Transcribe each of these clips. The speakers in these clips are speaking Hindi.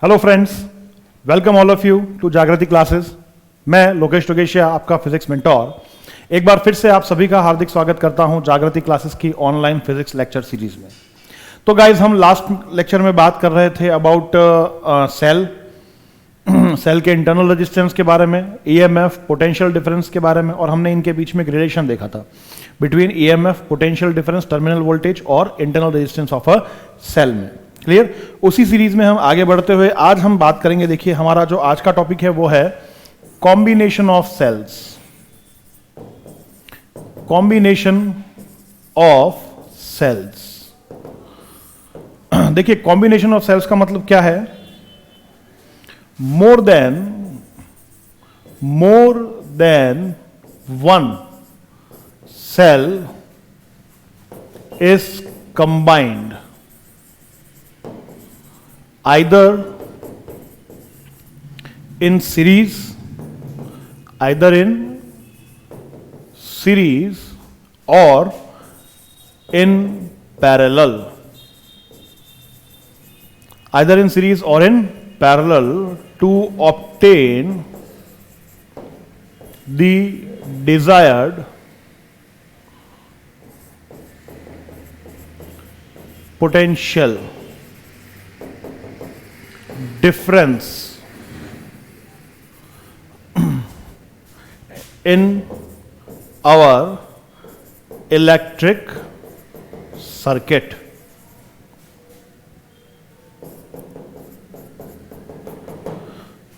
Hello friends, welcome all of you to Jagriti classes. मैं लोकेश टोगेशिया, आपका फिजिक्स मेंटोर। एक बार फिर से आप सभी का हार्दिक स्वागत करता हूं जागृति क्लासेस की ऑनलाइन फिजिक्स लेक्चर सीरीज में। तो गाइज, हम लास्ट लेक्चर में बात कर रहे थे अबाउट सेल के इंटरनल रेजिस्टेंस के बारे में, ईएमएफ, पोटेंशियल डिफरेंस के बारे में, और हमने इनके बीच में एक रिलेशन देखा था between EMF, potential difference, terminal voltage और internal resistance of a cell में। क्लियर? उसी सीरीज में हम आगे बढ़ते हुए आज हम बात करेंगे। देखिए, हमारा जो आज का टॉपिक है वो है combination of cells. Combination of cells. देखिए, कॉम्बिनेशन ऑफ सेल्स का मतलब क्या है? More than one cell is combined either in series or in parallel, either in series or in parallel to obtain the desired potential difference in our electric circuit.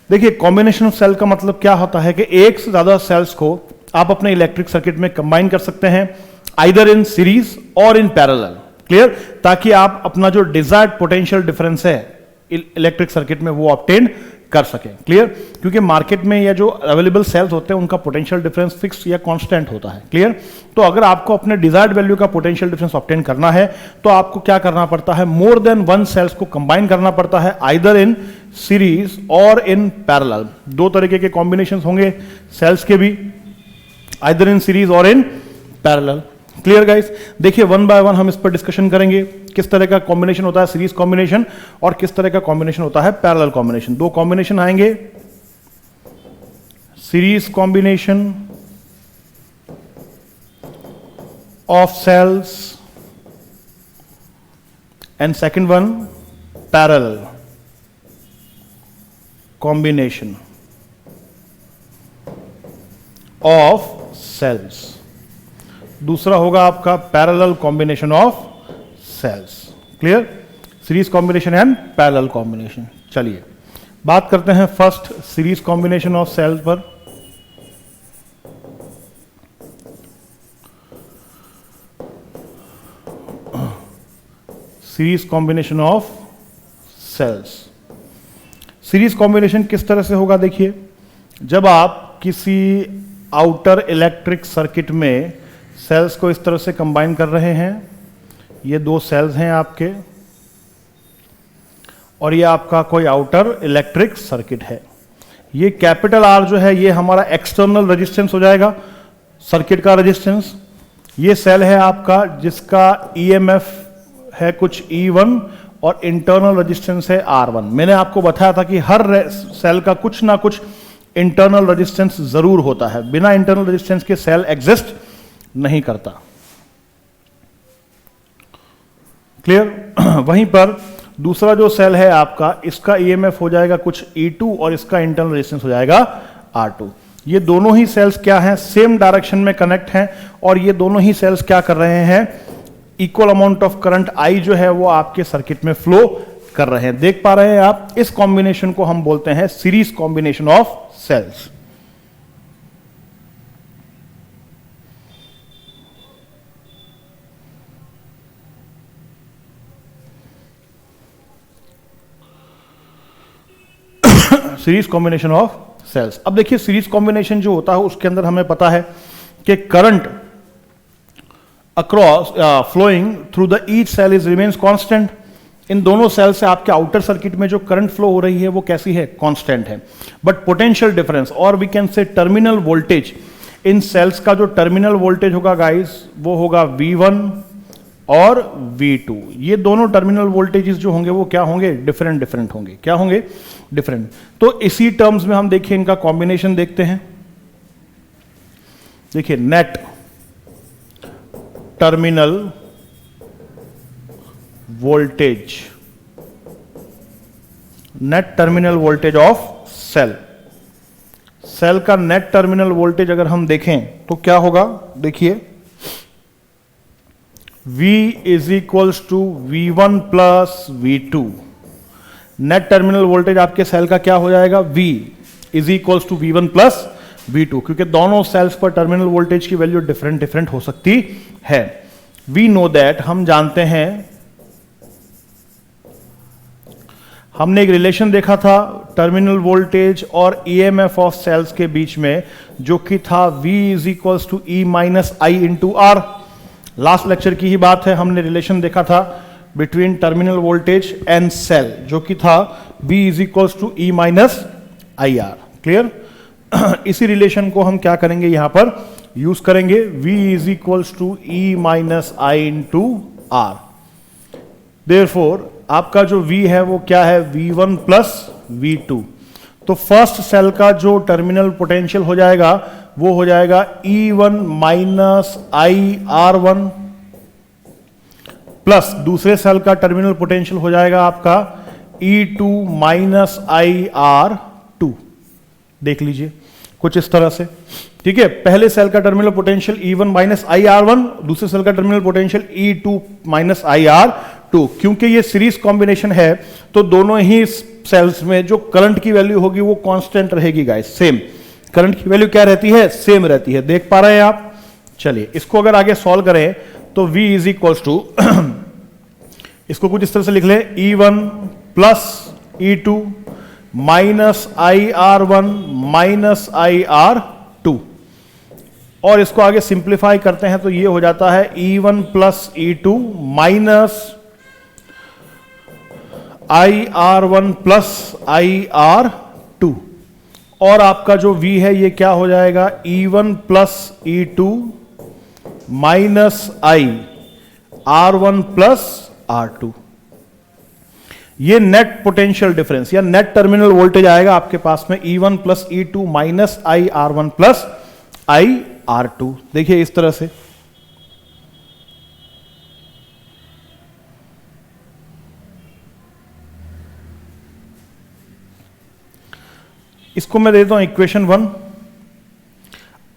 देखिए, कॉम्बिनेशन ऑफ सेल का मतलब क्या होता है कि एक से ज्यादा सेल्स को आप अपने इलेक्ट्रिक सर्किट में कंबाइन कर सकते हैं, आइदर इन सीरीज और इन पैरेलल। क्लियर? ताकि आप अपना जो डिजायर्ड पोटेंशियल डिफरेंस है इलेक्ट्रिक सर्किट में वो ऑब्टेन कर सकें। क्लियर? क्योंकि मार्केट में या जो अवेलेबल सेल्स होते हैं उनका पोटेंशियल डिफरेंस फिक्स या कांस्टेंट होता है। क्लियर? तो अगर आपको अपने डिजायर्ड वैल्यू का पोटेंशियल डिफरेंस ऑब्टेन करना है तो आपको क्या करना पड़ता है? मोर देन वन सेल्स को कंबाइन करना पड़ता है, आइदर इन सीरीज और इन पैरेलल। दो तरीके के कॉम्बिनेशन होंगे सेल्स के भी, आइदर इन सीरीज और इन पैरेलल। Clear guys? देखिए, वन बाय वन हम इस पर डिस्कशन करेंगे। किस तरह का कॉम्बिनेशन होता है सीरीज कॉम्बिनेशन और किस तरह का कॉम्बिनेशन होता है पैरेलल कॉम्बिनेशन। दो कॉम्बिनेशन आएंगे, series combination of cells and second one parallel combination of cells. दूसरा होगा आपका parallel combination of cells. Clear? Series combination and parallel combination. चलिए बात करते हैं first series combination of cells पर। Series combination of cells. Series combination किस तरह से होगा? देखिए, जब आप किसी आउटर इलेक्ट्रिक सर्किट में सेल्स को इस तरह से कंबाइन कर रहे हैं, ये दो सेल्स हैं आपके और ये आपका कोई आउटर इलेक्ट्रिक सर्किट है। ये कैपिटल आर जो है ये हमारा एक्सटर्नल रेजिस्टेंस हो जाएगा, सर्किट का रेजिस्टेंस। ये सेल है आपका जिसका ईएमएफ है कुछ E1 और इंटरनल रेजिस्टेंस है R1। मैंने आपको बताया था कि हर सेल का कुछ ना कुछ इंटरनल रेजिस्टेंस जरूर होता है, बिना इंटरनल रेजिस्टेंस के सेल एग्जिस्ट नहीं करता। क्लियर? वहीं पर दूसरा जो सेल है आपका, इसका ईएमएफ हो जाएगा कुछ E2 और इसका इंटरनल रेजिस्टेंस हो जाएगा R2। ये दोनों ही सेल्स क्या हैं? सेम डायरेक्शन में कनेक्ट हैं और ये दोनों ही सेल्स क्या कर रहे हैं? Equal amount of current I जो है वो आपके सर्किट में फ्लो कर रहे हैं। देख पा रहे हैं आप? इस कॉम्बिनेशन को हम बोलते हैं series combination of cells. Series combination of cells. अब देखिए, सीरीज कॉम्बिनेशन जो होता है उसके अंदर हमें पता है कि current across flowing through the each cell is remains constant. इन दोनों सेल से आपके आउटर सर्किट में जो करंट फ्लो हो रही है वो कैसी है? कांस्टेंट है। बट पोटेंशियल डिफरेंस और we can say terminal voltage, इन सेल्स का जो टर्मिनल वोल्टेज होगा गाइस वो होगा V1 और V2, ये दोनों टर्मिनल वोल्टेजेस जो होंगे वो क्या होंगे, डिफरेंट डिफरेंट होंगे। क्या होंगे, डिफरेंट। तो इसी टर्म्स में हम देखिए इनका कॉम्बिनेशन देखते हैं। देखिए net terminal voltage, net terminal voltage of cell, cell का नेट टर्मिनल वोल्टेज अगर हम देखें तो क्या होगा, देखिए V is equals to V1 plus V2। Net terminal voltage आपके सेल का क्या हो जाएगा, V is equals to V1 plus V2, क्योंकि दोनों सेल्स पर टर्मिनल वोल्टेज की वैल्यू डिफरेंट डिफरेंट हो सकती है। वी नो दैट, हम जानते हैं, हमने एक रिलेशन देखा था टर्मिनल वोल्टेज और ईएमएफ ऑफ सेल्स के बीच में, जो कि था V is equals to E minus I into R. Last lecture की ही बात है, हमने रिलेशन देखा था between terminal voltage and cell, जो कि था V is equals to E minus I R. Clear. इसी रिलेशन को हम क्या करेंगे, यहां पर यूज करेंगे, V is equals to E minus I into are. Therefore आपका जो V है वो क्या है, V1 प्लस V2। तो फर्स्ट सेल का जो टर्मिनल पोटेंशियल हो जाएगा वो हो जाएगा E1 माइनस आई R1 प्लस दूसरे सेल का टर्मिनल पोटेंशियल हो जाएगा आपका E2 माइनस आई R2। देख लीजिए कुछ इस तरह से, ठीक है। पहले सेल का टर्मिनल पोटेंशियल E1 माइनस आई R1, दूसरे सेल का टर्मिनल पोटेंशियल E2 माइनस आई R2। क्योंकि ये सीरीज कॉम्बिनेशन है तो दोनों ही सेल्स में जो करंट की वैल्यू होगी वो कांस्टेंट रहेगी गाइस, सेम। करंट की वैल्यू क्या रहती है, सेम रहती है। देख पा रहे हैं आप। चलिए इसको अगर आगे सॉल्व करें तो V इज इक्वल्स टू, इसको कुछ इस तरह से लिख लें, E1 प्लस E2 माइनस आई R1 माइनस आई R2, और इसको आगे सिंप्लीफाई करते हैं तो ये हो जाता है E1 प्लस E2 माइनस आई R1 प्लस आई R2, और आपका जो V है ये क्या हो जाएगा, E1 प्लस E2 माइनस आई R1 प्लस R2। ये नेट पोटेंशियल डिफरेंस या नेट टर्मिनल वोल्टेज आएगा आपके पास में E1 प्लस E2 माइनस आई R1 प्लस आई R2। देखिए इस तरह से, इसको मैं देता हूं इक्वेशन 1।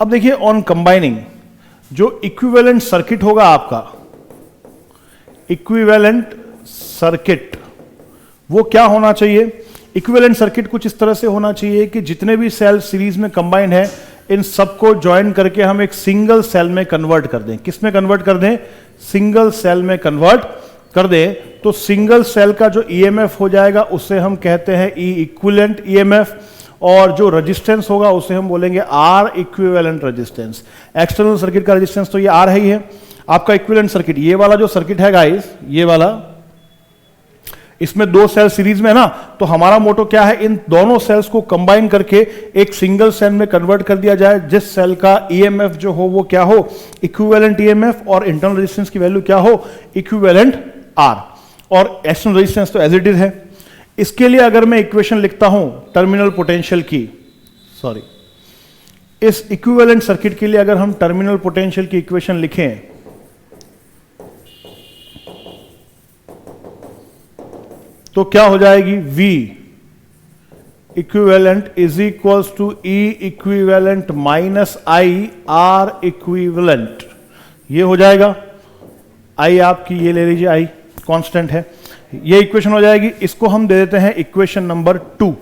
अब देखिए ऑन कंबाइनिंग जो इक्विवेलेंट सर्किट होगा आपका, इक्विवेलेंट सर्किट वो क्या होना चाहिए, इक्विवेलेंट सर्किट कुछ इस तरह से होना चाहिए कि जितने भी सेल सीरीज में कंबाइंड है इन सबको ज्वाइन करके हम एक सिंगल सेल में कन्वर्ट कर दें। किस में कन्वर्ट कर दें, सिंगल सेल में कन्वर्ट कर दें। तो सिंगल सेल का जो ईएमएफ हो जाएगा उसे हम कहते हैं ई इक्विवेलेंट ईएमएफ, और जो रेजिस्टेंस होगा उसे हम बोलेंगे R equivalent resistance. External circuit का रेजिस्टेंस तो ये आर है ही है। आपका इक्विवेलेंट सर्किट, ये वाला जो सर्किट है गाइस, ये वाला, इसमें दो सेल सीरीज में है ना, तो हमारा मोटो क्या है, इन दोनों सेल्स को कंबाइन करके एक सिंगल सेल में कन्वर्ट कर दिया जाए, जिस सेल का ईएमएफ जो हो वो क्या हो, इक्विवेलेंट ईएमएफ, और इंटरनल रेजिस्टेंस की वैल्यू क्या हो, इक्विवेलेंट आर, और एक्सटर्नल रेजिस्टेंस तो एज इट इज है। इसके लिए अगर मैं इक्वेशन लिखता हूं टर्मिनल पोटेंशियल की, सॉरी, इस इक्विवेलेंट सर्किट के लिए अगर हम टर्मिनल पोटेंशियल की इक्वेशन लिखें तो क्या हो जाएगी, V equivalent is equals to E equivalent minus I R equivalent. ये हो जाएगा, I आपकी ये ले लीजिए, I कांस्टेंट है, ये इक्वेशन हो जाएगी। इसको हम दे देते हैं इक्वेशन नंबर 2।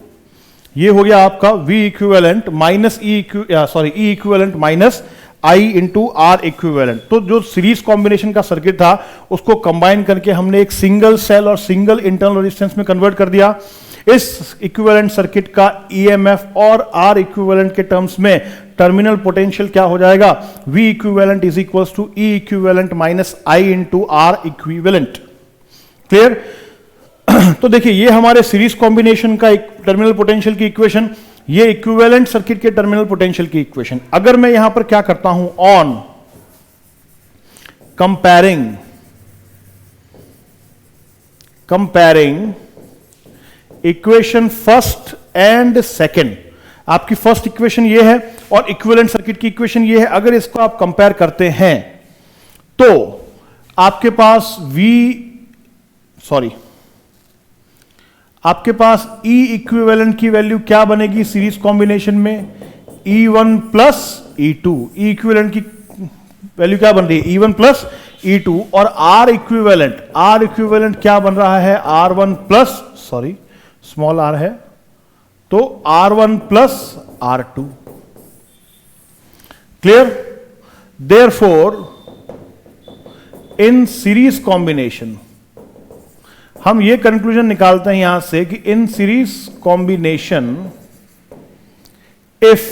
ये हो गया आपका V equivalent minus E equivalent minus I into R equivalent. तो जो सीरीज कॉम्बिनेशन का सर्किट था उसको कंबाइन करके हमने एक सिंगल सेल और सिंगल इंटरनल रेजिस्टेंस में कन्वर्ट कर दिया। इस इक्विवेलेंट सर्किट का ईएमएफ और आर इक्विवेलेंट के टर्म्स में टर्मिनल पोटेंशियल क्या हो जाएगा, V equivalent is equals to E equivalent minus I into R equivalent. Clear. तो देखिए ये हमारे सीरीज कॉम्बिनेशन का एक टर्मिनल पोटेंशियल की इक्वेशन, ये इक्विवेलेंट सर्किट के टर्मिनल पोटेंशियल की इक्वेशन। अगर मैं यहां पर क्या करता हूं, on comparing comparing equation first and second. आपकी फर्स्ट इक्वेशन ये है और इक्विवेलेंट सर्किट की इक्वेशन ये है। अगर इसको आप कंपेयर करते हैं तो आपके पास आपके पास E इक्विवेलेंट की वैल्यू क्या बनेगी सीरीज कॉम्बिनेशन में? E1 plus E2। E equivalent की वैल्यू क्या बन रही है? E1 plus E2। और R इक्विवेलेंट क्या बन रहा है? R1 प्लस स्मॉल r है तो R1 plus R2। Clear? Therefore in series combination हम ये कंक्लूजन निकालते हैं यहां से कि in series combination if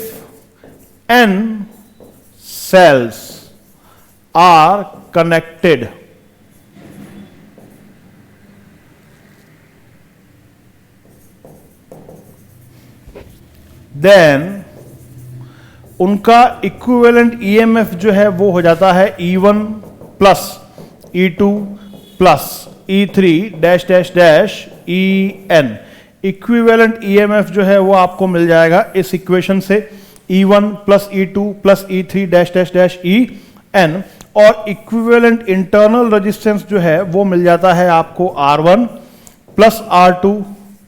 n cells are connected then उनका इक्विवेलेंट ईएमएफ जो है वो हो जाता है E1 plus E2 plus E3 dash dash dash En। Equivalent EMF जो है वो आपको मिल जाएगा इस इक्वेशन से E1 plus E2 plus E3 dash dash dash En। और इक्विवेलेंट इंटरनल रेजिस्टेंस जो है वो मिल जाता है आपको R1 plus R2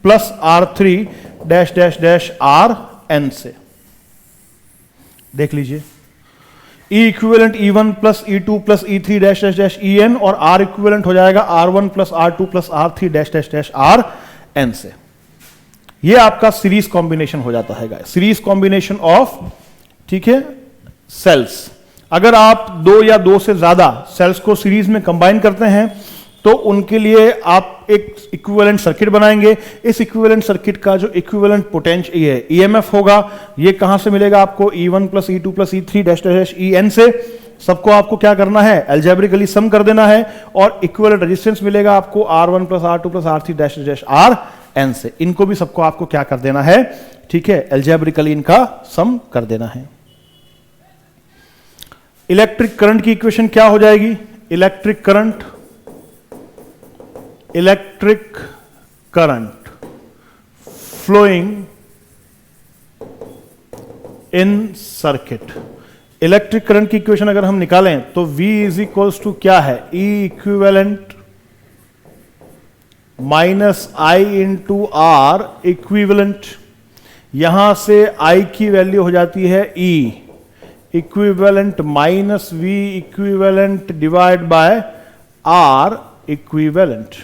plus R3 dash dash dash Rn से। देख लीजिए E equivalent E1 plus E2 plus E3 dash dash dash En और R इक्विवेलेंट हो जाएगा R1 plus R2 plus R3 dash dash dash Rn से। ये आपका सीरीज कॉम्बिनेशन हो जाता है गाइस, सीरीज कॉम्बिनेशन ऑफ, ठीक है, सेल्स। अगर आप दो या दो से ज्यादा सेल्स को सीरीज में कंबाइन करते हैं तो उनके लिए आप एक इक्विवेलेंट सर्किट बनाएंगे। इस इक्विवेलेंट सर्किट का जो इक्विवेलेंट पोटेंशियल ये ईएमएफ होगा, ये कहां से मिलेगा आपको? E1 plus E2 plus E3 dash dash En से। सबको आपको क्या करना है? अलजेब्रिकली सम कर देना है। और इक्विवेलेंट रेजिस्टेंस मिलेगा आपको R1 plus R2 plus R3 dash dash Rn से। इनको भी सबको आपको क्या कर देना है? ठीक है, अलजेब्रिकली इनका सम कर देना है। इलेक्ट्रिक करंट की इक्वेशन क्या हो जाएगी? Electric current flowing in circuit. Electric current की इक्वेशन अगर हम निकालें तो V इज इक्वल्स टू क्या है? E equivalent minus I into R equivalent. यहां से I की वैल्यू हो जाती है E equivalent minus V equivalent divide by R equivalent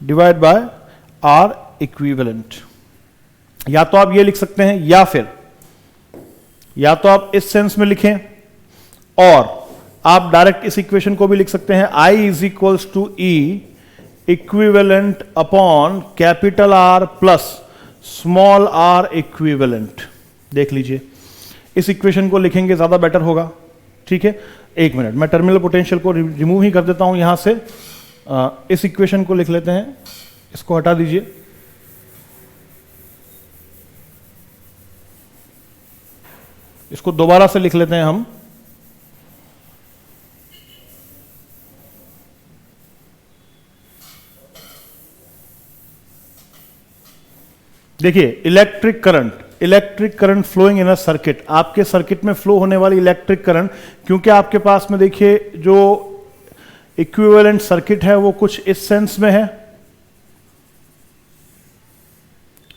divide by R equivalent. या तो आप ये लिख सकते हैं या तो आप इस सेंस में लिखें और आप डायरेक्ट इस इक्वेशन को भी लिख सकते हैं। I is equals to E equivalent upon capital R plus small r equivalent. देख लीजिए, इस इक्वेशन को लिखेंगे ज्यादा बेटर होगा। ठीक है, एक मिनट, मैं टर्मिनल पोटेंशियल को रिमूव ही कर देता हूं यहां से। इस इक्वेशन को लिख लेते हैं, इसको हटा दीजिए। इसको दोबारा से लिख लेते हैं हम। देखिए, electric current flowing in a circuit. आपके सर्किट में फ्लो होने वाली इलेक्ट्रिक करंट, क्योंकि आपके पास में देखिए जो इक्विवेलेंट सर्किट है वो कुछ इस सेंस में है।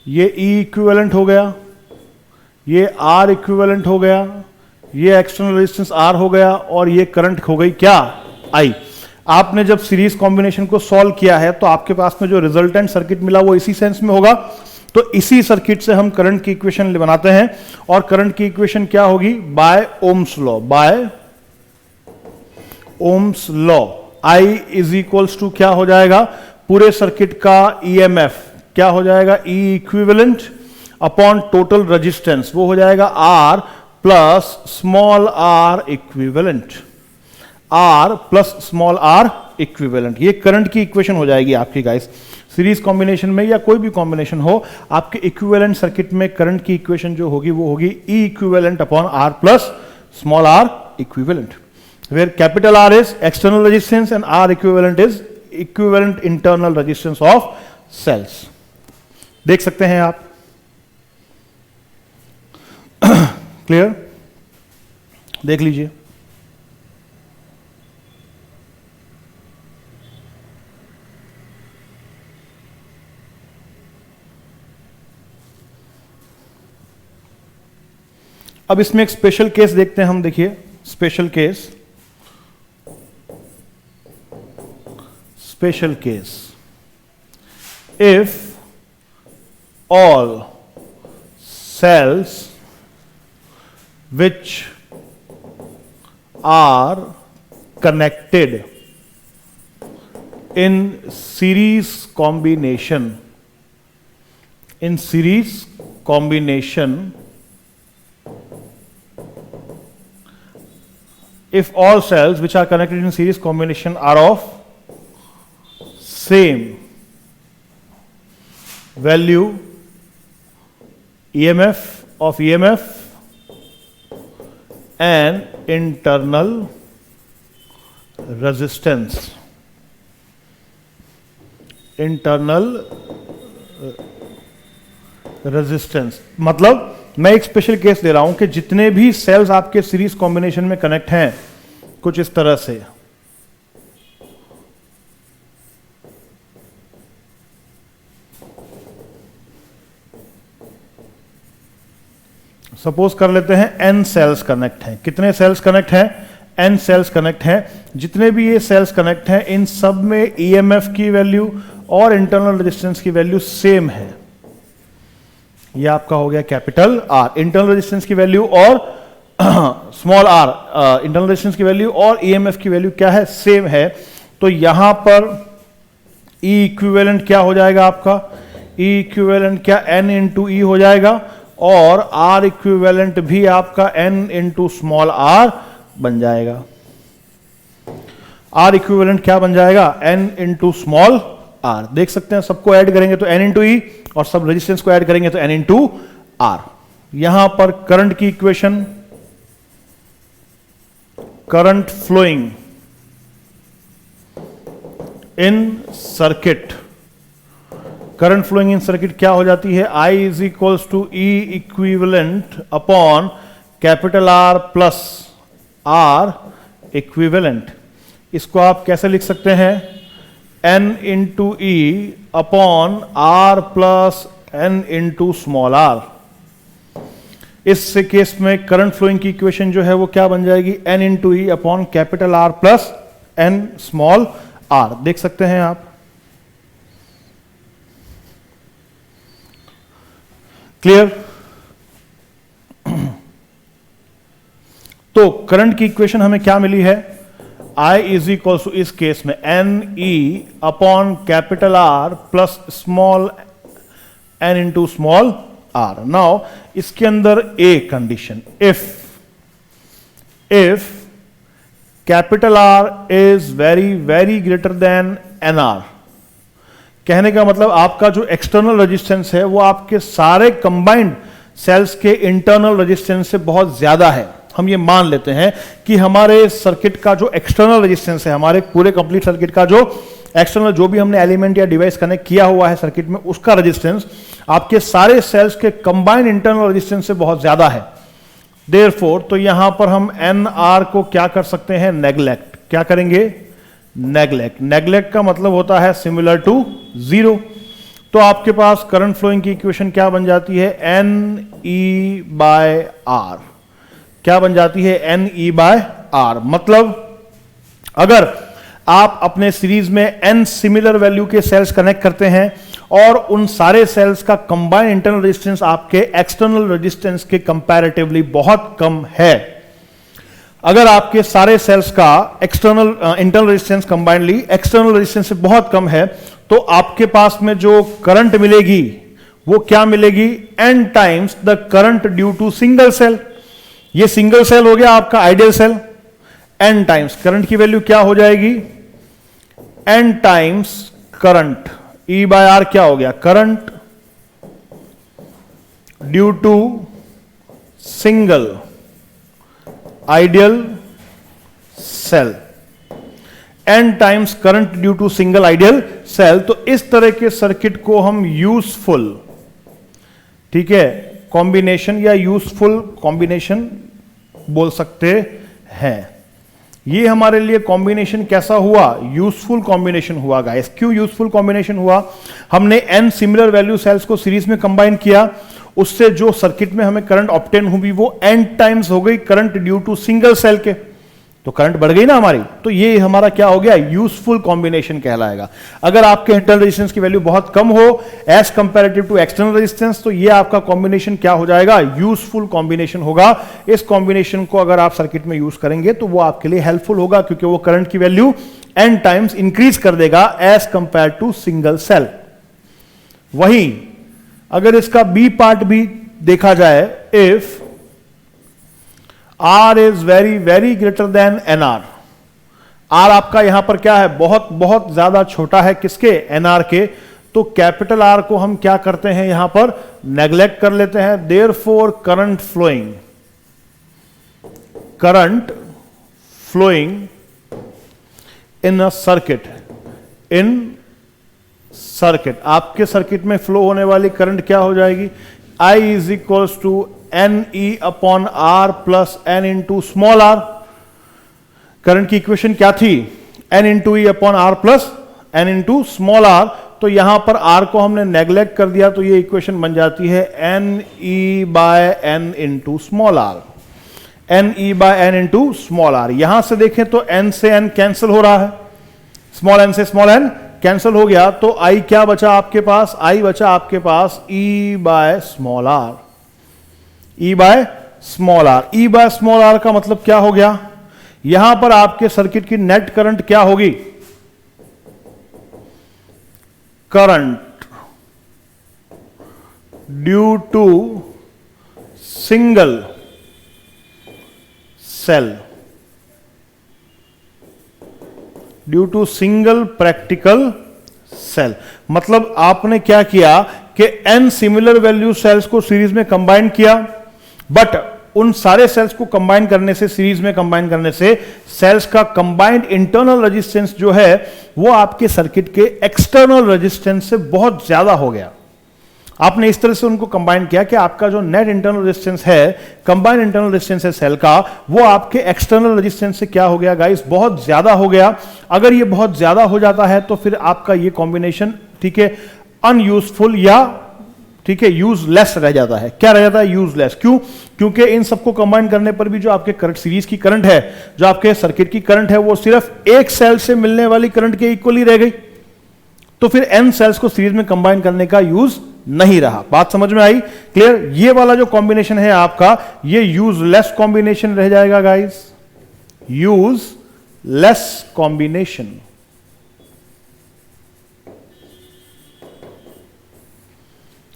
ये E इक्विवेलेंट हो गया, ये R इक्विवेलेंट हो गया, ये एक्सटर्नल रेजिस्टेंस R हो गया और ये करंट हो गई क्या? I। आपने जब सीरीज कॉम्बिनेशन को सॉल्व किया है तो आपके पास में जो रिजल्टेंट सर्किट मिला वो इसी सेंस में होगा। तो इसी सर्किट से हम करंट की इक्वेशन बनाते हैं और करंट की इक्वेशन क्या होगी? By Ohm's law I is equals to क्या हो जाएगा? पूरे सर्किट का EMF क्या हो जाएगा? E equivalent upon total resistance, वो हो जाएगा R plus small r equivalent. R plus small r equivalent. ये करंट की इक्वेशन हो जाएगी आपकी गाइस। सीरीज कॉम्बिनेशन में या कोई भी कॉम्बिनेशन हो, आपके इक्विवेलेंट सर्किट में करंट की इक्वेशन जो होगी वो होगी E equivalent upon R plus small r equivalent, where capital R is external resistance and R equivalent is equivalent internal resistance of cells. देख सकते हैं आप, क्लियर? देख लीजिए। अब इसमें एक स्पेशल केस देखते हैं हम। देखिए special case, special case, if all cells which are connected in series combination, if all cells which are connected in series combination are of same value EMF and internal resistance, मतलब मैं एक स्पेशल केस दे रहा हूं कि जितने भी सेल्स आपके सीरीज कॉम्बिनेशन में कनेक्ट हैं कुछ इस तरह से, सपोज कर लेते हैं n सेल्स कनेक्ट हैं। कितने सेल्स कनेक्ट हैं? n सेल्स कनेक्ट हैं। जितने भी ये सेल्स कनेक्ट हैं इन सब में EMF की वैल्यू और इंटरनल रेजिस्टेंस की वैल्यू सेम है। ये आपका हो गया कैपिटल R, इंटरनल रेजिस्टेंस की वैल्यू और स्मॉल r, इंटरनल रेजिस्टेंस की वैल्यू और EMF की वैल्यू क्या है? सेम है। तो यहां पर E इक्विवेलेंट क्या हो जाएगा आपका? E इक्विवेलेंट क्या n इंटू E हो जाएगा, और R इक्विवेलेंट भी आपका n इंटू स्मॉल r बन जाएगा। R इक्विवेलेंट क्या बन जाएगा? n into small r। देख सकते हैं, सबको ऐड करेंगे तो n इंटू E और सब रेजिस्टेंस को ऐड करेंगे तो n इंटू R। यहां पर करंट की equation, current flowing in circuit, current flowing in circuit क्या हो जाती है? I is equals to E equivalent upon capital R plus R equivalent. इसको आप कैसे लिख सकते हैं? N into E upon R plus N into small r। इस केस में करंट फ्लोइंग की इक्वेशन जो है वो क्या बन जाएगी? N into E upon capital R plus N small r। देख सकते हैं आप, क्लियर? तो करंट की इक्वेशन हमें क्या मिली है? I इज इक्वल टू, इस केस में N E upon capital R plus small n into small r। Now इसके अंदर a condition, if capital R is very very greater than NR, कहने का मतलब आपका जो एक्सटर्नल रेजिस्टेंस है वो आपके सारे कंबाइंड सेल्स के इंटरनल रेजिस्टेंस से बहुत ज्यादा है। हम ये मान लेते हैं कि हमारे सर्किट का जो एक्सटर्नल रेजिस्टेंस है, हमारे पूरे कंप्लीट सर्किट का जो एक्सटर्नल, जो भी हमने एलिमेंट या डिवाइस कनेक्ट किया हुआ है सर्किट में, उसका रेजिस्टेंस आपके सारे सेल्स के कंबाइंड इंटरनल रेजिस्टेंस से बहुत ज्यादा है। देयरफॉर तो यहां पर हम NR को क्या कर सकते हैं? नेग्लेक्ट। क्या करेंगे? नेग्लेक्ट। नेग्लेक्ट का मतलब होता है सिमिलर टू जीरो। तो आपके पास करंट फ्लोइंग की इक्वेशन क्या बन जाती है? NE by R। क्या बन जाती है? NE by R। मतलब अगर आप अपने सीरीज में n सिमिलर वैल्यू के सेल्स कनेक्ट करते हैं और उन सारे सेल्स का कंबाइंड इंटरनल रेजिस्टेंस आपके एक्सटर्नल रेजिस्टेंस के कंपैरेटिवली बहुत कम है, अगर आपके सारे सेल्स का external internal resistance combinedly external resistance से बहुत कम है, तो आपके पास में जो करंट मिलेगी वो क्या मिलेगी? n times the current due to single cell. ये सिंगल सेल हो गया आपका ideal cell. n times current की वैल्यू क्या हो जाएगी? n times current, E by R क्या हो गया? Current due to single ideal cell. n times current due to single ideal cell. तो इस तरह के सर्किट को हम यूजफुल, ठीक है, कॉम्बिनेशन या यूजफुल कॉम्बिनेशन बोल सकते हैं। ये हमारे लिए कॉम्बिनेशन कैसा हुआ? यूजफुल कॉम्बिनेशन हुआ गाइस। क्यों यूजफुल कॉम्बिनेशन हुआ? हमने n सिमिलर वैल्यू सेल्स को सीरीज में कंबाइन किया, उससे जो सर्किट में हमें करंट ऑब्टेन हुई वो n टाइम्स हो गई current due to single cell के, तो करंट बढ़ गई ना हमारी। तो ये हमारा क्या हो गया? यूजफुल कॉम्बिनेशन कहलाएगा। अगर आपके इंटरनल रेजिस्टेंस की वैल्यू बहुत कम हो as comparative to external resistance, तो ये आपका कॉम्बिनेशन क्या हो जाएगा? यूजफुल कॉम्बिनेशन होगा। इस कॉम्बिनेशन को अगर आप सर्किट में यूज करेंगे तो वो आपके लिए हेल्पफुल होगा, क्योंकि वो करंट की वैल्यू n टाइम्स इंक्रीज कर देगा as compare to single cell. वहीं अगर इसका बी पार्ट भी देखा जाए, if R is very very greater than NR, R आपका यहां पर क्या है? बहुत बहुत ज्यादा छोटा है, किसके? NR के। तो कैपिटल R को हम क्या करते हैं? यहां पर नेग्लेक्ट कर लेते हैं। Therefore current flowing in a circuit, आपके सर्किट में फ्लो होने वाली करंट क्या हो जाएगी? I is equals to NE upon R plus N into small r। Current की इक्वेशन क्या थी? N into E upon R plus N into small r। तो यहां पर R को हमने नेग्लेक्ट कर दिया, तो ये इक्वेशन बन जाती है NE by N into small r। NE by N into small r। यहां से देखें तो N से N कैंसिल हो रहा है, स्मॉल n से स्मॉल n कैंसिल हो गया, तो I क्या बचा आपके पास? I बचा आपके पास E by small r। E by small r। E by small r का मतलब क्या हो गया? यहां पर आपके सर्किट की नेट करंट क्या होगी? Current due to single cell, due to single practical cell. मतलब आपने क्या किया कि n सिमिलर वैल्यू सेल्स को सीरीज में कंबाइन किया, बट उन सारे सेल्स को कंबाइन करने से, सीरीज में कंबाइन करने से, सेल्स का कंबाइंड इंटरनल रेजिस्टेंस जो है वो आपके सर्किट के एक्सटर्नल रेजिस्टेंस से बहुत ज्यादा हो गया। आपने इस तरह से उनको कंबाइन किया कि आपका जो नेट इंटरनल रेजिस्टेंस है, कंबाइंड इंटरनल रेजिस्टेंस है सेल का, वो आपके एक्सटर्नल रेजिस्टेंस से क्या हो गया गाइस? बहुत ज्यादा हो गया। अगर ये बहुत ज्यादा हो जाता है तो फिर आपका ये कॉम्बिनेशन, ठीक है, अनयूजफुल या, ठीक है, यूजलेस रह जाता है। क्या रह जाता है? यूजलेस। क्यों? क्योंकि इन सबको कंबाइन करने पर भी जो आपके करंट, सीरीज की करंट है, जो आपके सर्किट की करंट है, वो सिर्फ एक सेल से मिलने वाली करंट के इक्वली रह गई। तो फिर n सेल्स को सीरीज में कंबाइन करने का यूज नहीं रहा। बात समझ में आई? क्लियर? ये वाला जो कॉम्बिनेशन है आपका, ये यूजलेस कॉम्बिनेशन रह जाएगा गाइस, यूजलेस कॉम्बिनेशन।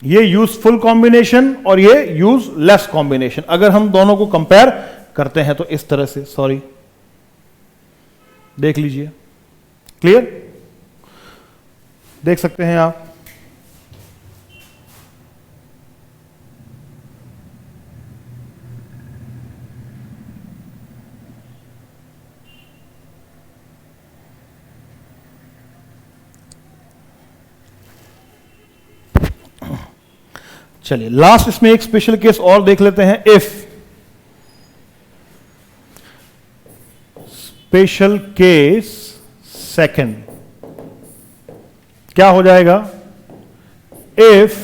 ये यूजफुल कॉम्बिनेशन और ये यूजलेस कॉम्बिनेशन, अगर हम दोनों को कंपेयर करते हैं तो इस तरह से, सॉरी, देख लीजिए। क्लियर? देख सकते हैं आप। चलिए लास्ट इसमें एक स्पेशल केस और देख लेते हैं। इफ स्पेशल केस सेकंड क्या हो जाएगा? If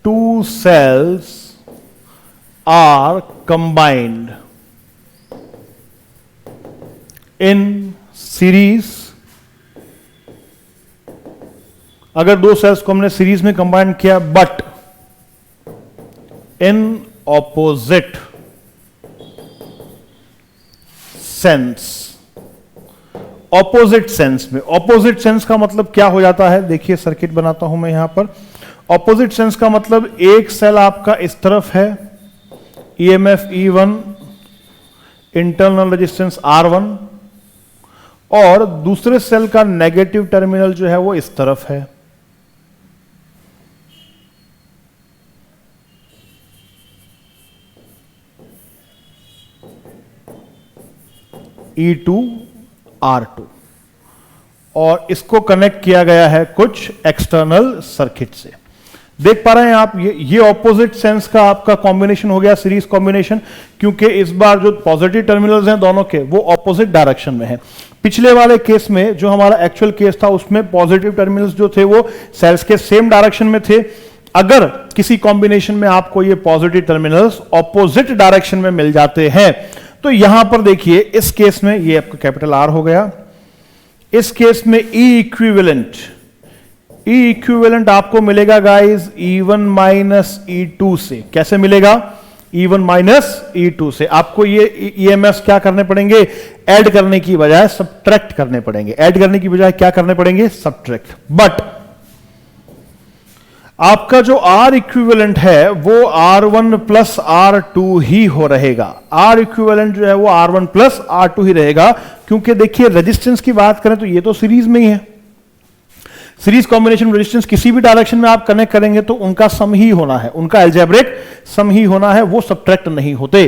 two cells are combined in series, अगर दो सेल्स को हमने सीरीज में कंबाइन किया but in opposite sense, opposite sense में, ऑपोजिट सेंस का मतलब क्या हो जाता है? देखिए सर्किट बनाता हूं मैं यहां पर। ऑपोजिट सेंस का मतलब एक सेल आपका इस तरफ है, EMF E1, internal resistance R1, और दूसरे सेल का नेगेटिव टर्मिनल जो है वो इस तरफ है। E2R2 और इसको कनेक्ट किया गया है कुछ एक्सटर्नल सर्किट से। देख पा रहे हैं आप, ये ऑपोजिट सेंस का आपका कॉम्बिनेशन हो गया, सीरीज कॉम्बिनेशन, क्योंकि इस बार जो पॉजिटिव टर्मिनल्स हैं दोनों के वो ऑपोजिट डायरेक्शन में है। पिछले वाले केस में जो हमारा एक्चुअल केस था उसमें पॉजिटिव टर्मिनल्स जो थे वो सेल्स के सेम डायरेक्शन में थे। अगर किसी कॉम्बिनेशन में आपको ये पॉजिटिव टर्मिनल्स ऑपोजिट डायरेक्शन में मिल जाते हैं तो यहां पर देखिए इस केस में ये आपका कैपिटल आर हो गया, इस केस में ई इक्विवेलेंट आपको मिलेगा गाइस E1 माइनस E2 से। कैसे मिलेगा? E1 माइनस E2 से। आपको ये EMFs क्या करने पड़ेंगे? ऐड करने की बजाय सब्ट्रैक्ट करने पड़ेंगे। ऐड करने की बजाय क्या करने पड़ेंगे? सब्ट्रैक्ट। बट आपका जो R इक्विवेलेंट है वो R1 प्लस R2 ही हो रहेगा। R इक्विवेलेंट जो है वो R1 प्लस R2 ही रहेगा, क्योंकि देखिए रेजिस्टेंस की बात करें तो ये तो सीरीज में ही है। सीरीज कॉम्बिनेशन रेजिस्टेंस किसी भी डायरेक्शन में आप कनेक्ट करेंगे तो उनका सम ही होना है, उनका अलजेब्रिक सम ही होना है, वो सब्ट्रैक्ट नहीं होते।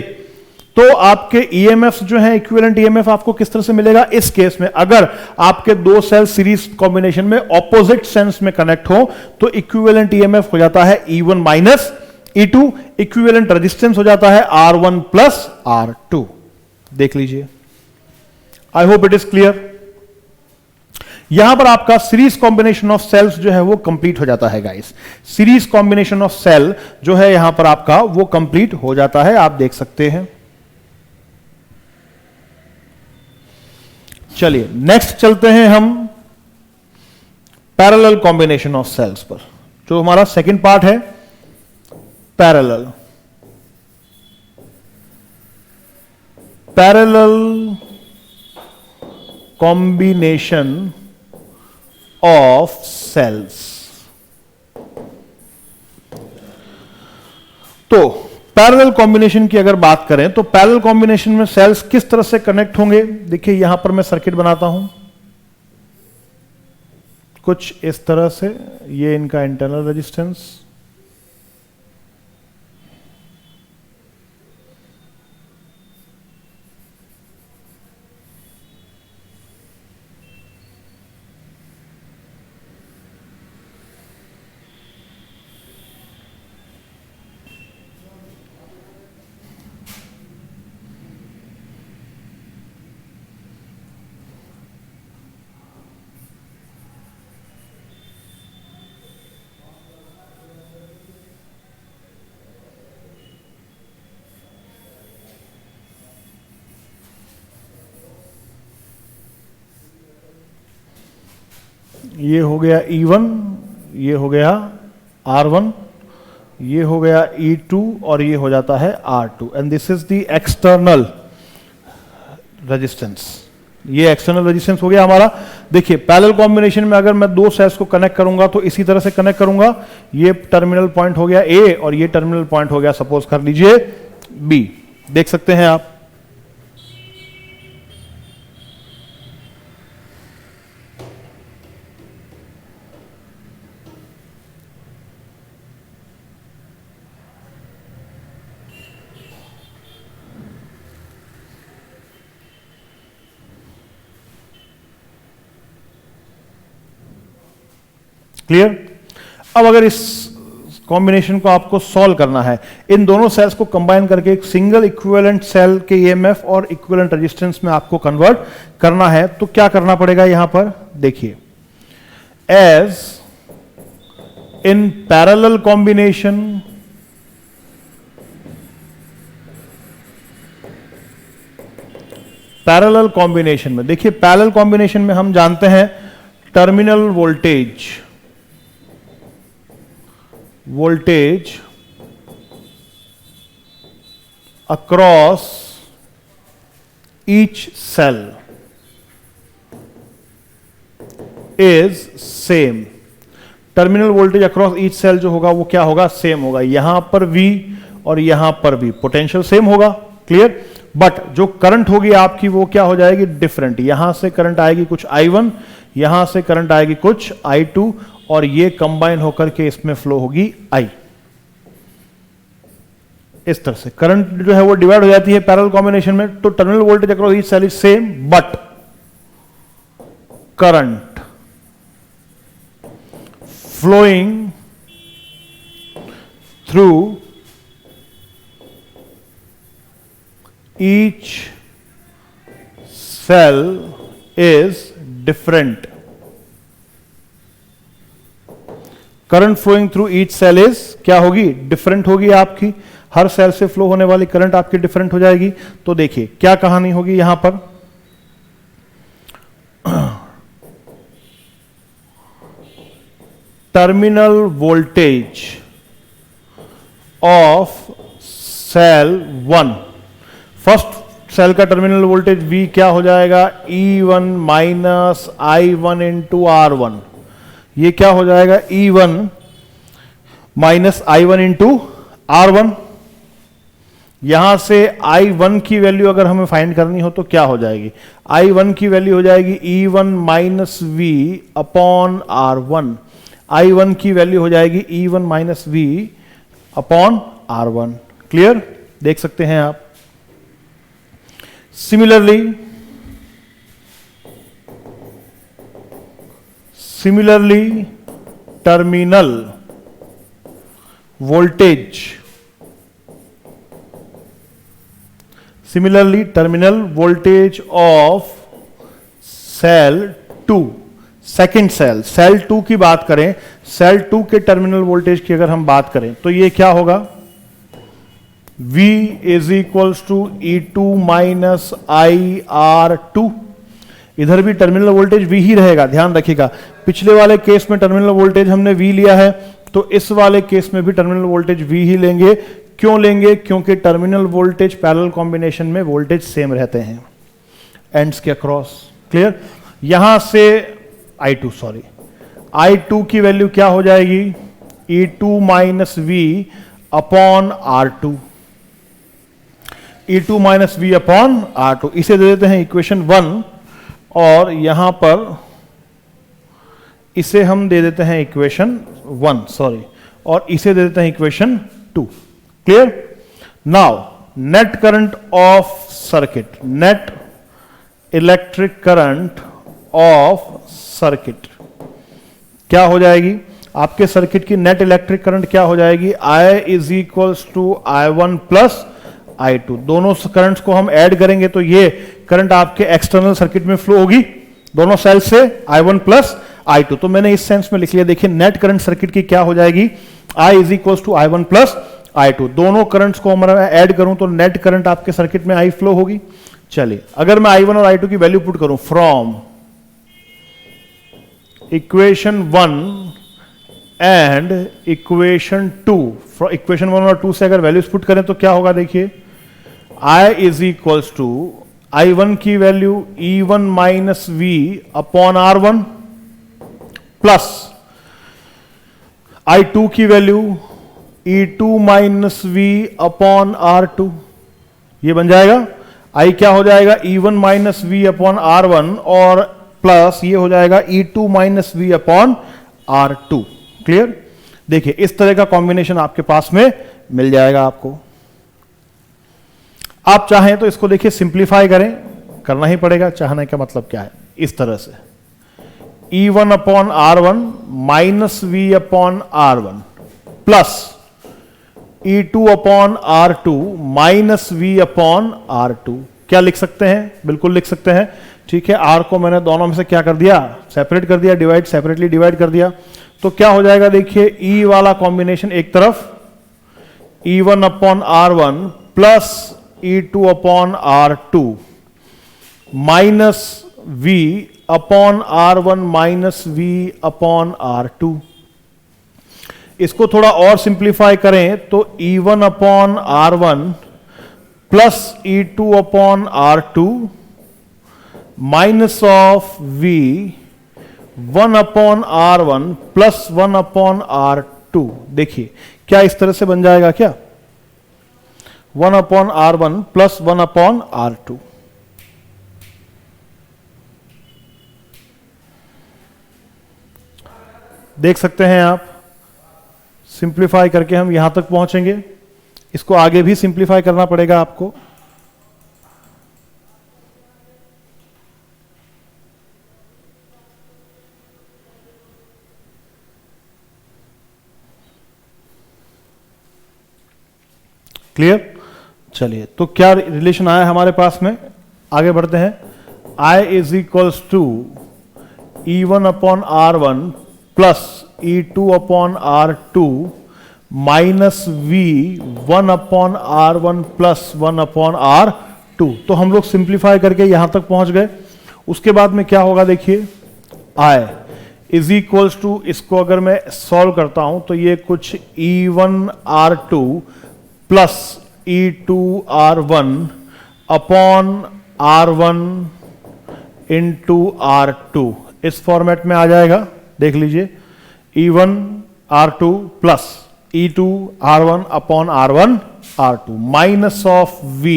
तो आपके ईएमएफ जो है इक्विवेलेंट ईएमएफ आपको किस तरह से मिलेगा? इस केस में अगर आपके दो सेल सीरीज कॉम्बिनेशन में ऑपोजिट सेंस में कनेक्ट हो तो इक्विवेलेंट ईएमएफ हो जाता है E1 minus E2, equivalent resistance हो जाता है R1 प्लस R2। देख लीजिए, I hope it is clear. यहां पर आपका सीरीज कॉम्बिनेशन ऑफ सेल्स जो है वो कंप्लीट हो जाता है guys. Series combination of cell जो है यहां पर आपका वो कंप्लीट हो जाता है, आप देख सकते हैं। चलिए नेक्स्ट चलते हैं हम पैरेलल कॉम्बिनेशन ऑफ सेल्स पर, जो हमारा सेकंड पार्ट है। Parallel combination of cells. तो पैरेलल कॉम्बिनेशन की अगर बात करें तो पैरेलल कॉम्बिनेशन में सेल्स किस तरह से कनेक्ट होंगे? देखिए यहां पर मैं सर्किट बनाता हूं कुछ इस तरह से, ये इनका इंटरनल रेजिस्टेंस, ये हो गया E1, ये हो गया R1, ये हो गया E2 और ये हो जाता है R2 and this is the external resistance. ये एक्सटर्नल रेजिस्टेंस हो गया हमारा। देखिए पैरेलल कॉम्बिनेशन में अगर मैं दो सेल्स को कनेक्ट करूंगा तो इसी तरह से कनेक्ट करूंगा। ये टर्मिनल पॉइंट हो गया A और ये टर्मिनल पॉइंट हो गया सपोज कर लीजिए B। देख सकते हैं आप। क्लियर? अब अगर इस कॉम्बिनेशन को आपको सॉल्व करना है, इन दोनों सेल्स को कंबाइन करके एक सिंगल इक्विवेलेंट सेल के ईएमएफ और इक्विवेलेंट रेजिस्टेंस में आपको कन्वर्ट करना है, तो क्या करना पड़ेगा? यहां पर देखिए, एज इन पैरेलल कॉम्बिनेशन में देखिए, पैरेलल कॉम्बिनेशन में हम जानते हैं terminal voltage across each cell is same. Terminal voltage across each cell जो होगा वो क्या होगा? सेम होगा। यहां पर V और यहां पर V पोटेंशियल सेम होगा। क्लियर? बट जो करंट होगी आपकी वो क्या हो जाएगी? डिफरेंट। यहां से करंट आएगी कुछ I1, यहां से करंट आएगी कुछ I2 और ये कंबाइन होकर के इसमें फ्लो होगी I। इस तरह से करंट जो है वो डिवाइड हो जाती है पैरेलल कॉम्बिनेशन में, तो terminal voltage across each cell is same, but current flowing through each cell is different. Current flowing through each cell is क्या होगी, डिफरेंट होगी आपकी, हर सेल से फ्लो होने वाली करंट आपकी डिफरेंट हो जाएगी। तो देखिए क्या कहानी होगी यहां पर, terminal voltage of cell 1, first cell का टर्मिनल वोल्टेज V क्या हो जाएगा, E1 minus I1 into R1। ये क्या हो जाएगा, E1 minus I1 into R1। यहां से I1 की वैल्यू अगर हमें फाइंड करनी हो तो क्या हो जाएगी, I1 की वैल्यू हो जाएगी E1 minus V upon R1। I1 की वैल्यू हो जाएगी E1 minus V upon R1। Clear, देख सकते हैं आप। Similarly, terminal voltage of cell 2, second cell 2 की बात करें, सेल 2 के टर्मिनल वोल्टेज की अगर हम बात करें तो ये क्या होगा, V is equals to E2 minus IR2। इधर भी टर्मिनल वोल्टेज V ही रहेगा, ध्यान रखिएगा। पिछले वाले केस में टर्मिनल वोल्टेज हमने V लिया है, तो इस वाले केस में भी टर्मिनल वोल्टेज V ही लेंगे। क्यों लेंगे, क्योंकि टर्मिनल वोल्टेज पैरेलल कॉम्बिनेशन में वोल्टेज सेम रहते हैं एंड्स के अक्रॉस। क्लियर, यहां से I2 की वैल्यू क्या हो जाएगी, E2 minus V upon R2। E2 minus V upon R2, इसे दे देते हैं इक्वेशन 1, और यहां पर इसे हम दे देते हैं इक्वेशन 1, और इसे दे देते हैं equation 2। Clear, now net current of circuit, net electric current of circuit क्या हो जाएगी, आपके सर्किट की नेट इलेक्ट्रिक करंट क्या हो जाएगी, I is equals to I1 plus I2। दोनों करंट्स को हम ऐड करेंगे तो ये करंट आपके एक्सटर्नल सर्किट में फ्लो होगी दोनों सेल से, I1 प्लस I2। तो मैंने इस सेंस में लिख लिया, देखिए नेट करंट सर्किट की क्या हो जाएगी, I is equals to I1 plus I2। दोनों करंट्स को हमारा ऐड करूं तो नेट करंट आपके सर्किट में I फ्लो होगी। चलिए, अगर मैं I1 और I2 की वैल्यू पुट करूं from equation 1 and equation 2, equation 1 और 2 से अगर वैल्यूज पुट करें तो क्या होगा, देखिए I is equals to I1 की value E1 minus V upon R1 plus I2 की value E2 minus V upon R2। ये बन जाएगा I क्या हो जाएगा, E1 minus V upon R1 और प्लस ये हो जाएगा E2 minus V upon R2। Clear, देखिए इस तरह का कॉम्बिनेशन आपके पास में मिल जाएगा आपको। आप चाहें तो इसको देखिए सिंप्लीफाई करें, करना ही पड़ेगा, चाहने का मतलब क्या है, इस तरह से E1 upon R1 minus V upon R1 plus E2 upon R2 minus V upon R2। क्या लिख सकते हैं, बिल्कुल लिख सकते हैं। ठीक है, R को मैंने दोनों में से क्या कर दिया, सेपरेट कर दिया, डिवाइड सेपरेटली डिवाइड कर दिया। तो क्या हो जाएगा, देखिए E वाला कॉम्बिनेशन एक तरफ, E1 upon R1 plus E2 upon R2 minus V upon R1 minus V upon R2। इसको थोड़ा और सिंप्लीफाई करें तो E1 upon R1 plus E2 upon R2 minus of V 1 upon R1 plus 1 upon R2। देखिए क्या इस तरह से बन जाएगा, क्या 1 upon R1 plus 1 upon R2। देख सकते हैं आप, सिंप्लीफाई करके हम यहां तक पहुंचेंगे। इसको आगे भी सिंप्लीफाई करना पड़ेगा आपको। क्लियर? चलिए, तो क्या रिलेशन आया हमारे पास में, आगे बढ़ते हैं। I is equals to E1 upon R1 plus E2 upon R2 minus V1 upon R1 plus 1 upon R2। तो हम लोग सिंप्लीफाई करके यहां तक पहुंच गए। उसके बाद में क्या होगा देखिए, I इज इक्वल्स टू, इसको अगर मैं सॉल्व करता हूं तो ये कुछ E1 R2 plus E2 R1 upon R1 into R2 इस फॉर्मेट में आ जाएगा। देख लीजिए, E1 R2 plus E2 R1 upon R1 R2 minus of V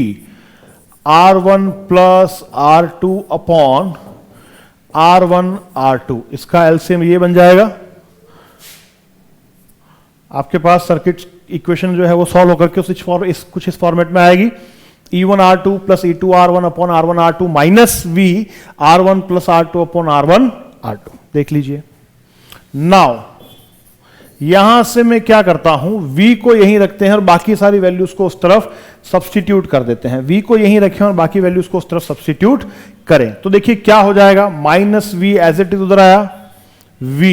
R1 plus R2 upon R1 R2, इसका एलसीएम ये बन जाएगा। आपके पास सर्किट इक्वेशन जो है वो सॉल्व होकर के कुछ इस फॉर्मेट में आएगी। E1 R2 plus E2 R1 upon R1 R2 minus V R1 plus R2 upon R1 R2। देख लीजिए। नाउ यहां से मैं क्या करता हूं, V को यहीं रखते हैं और बाकी सारी वैल्यूज को उस तरफ सब्स्टिट्यूट कर देते हैं। V को यहीं रखें और बाकी वैल्यूज को उस तरफ सब्स्टिट्यूट करें तो देखिए क्या हो जाएगा, minus V as it is उधर आया, V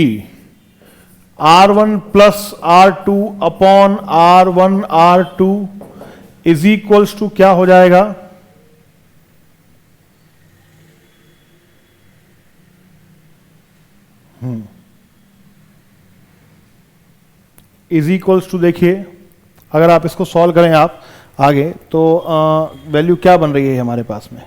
R1 plus R2 upon R1 R2 is equals to क्या हो जाएगा, इज इक्वल्स टू, देखिए अगर आप इसको सॉल्व करें आप आगे तो वैल्यू क्या बन रही है हमारे पास में,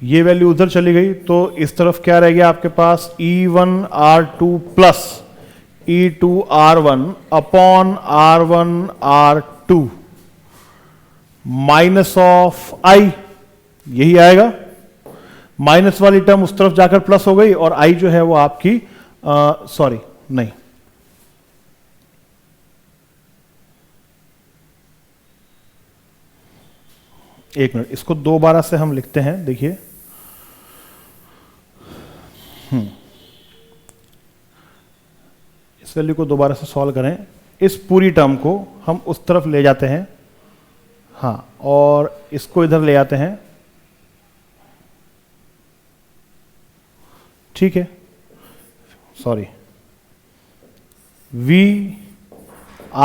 ये वैल्यू उधर चली गई तो इस तरफ क्या रह गया आपके पास, E1 R2 plus E2 R1 upon R1 R2 minus of I, यही आएगा। माइनस वाली टर्म उस तरफ जाकर प्लस हो गई और I जो है वो आपकी सॉरी नहीं, एक मिनट, इसको दोबारा से हम लिखते हैं। देखिए इस वैल्यू को दोबारा से सॉल्व करें, इस पूरी टर्म को हम उस तरफ ले जाते हैं, हाँ, और इसको इधर ले आते हैं, ठीक है, sorry, V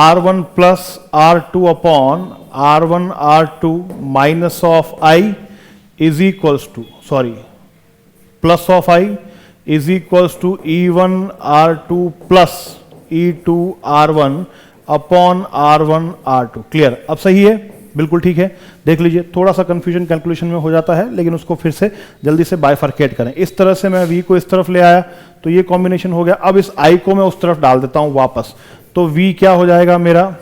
R1 plus R2 upon R1 R2 minus of I is equals to, sorry, plus of I is equals to E1 R2 plus E2 R1 upon R1 R2। Clear? अब सही है, बिल्कुल ठीक है। देख लीजिए, थोड़ा सा कंफ्यूजन कैलकुलेशन में हो जाता है लेकिन उसको फिर से जल्दी से बाइफर्केट करें। इस तरह से मैं V को इस तरफ ले आया तो ये कॉम्बिनेशन हो गया। अब इस I को मैं उस तरफ डाल देता हूं वापस, तो V क्या हो जाएगा मेरा,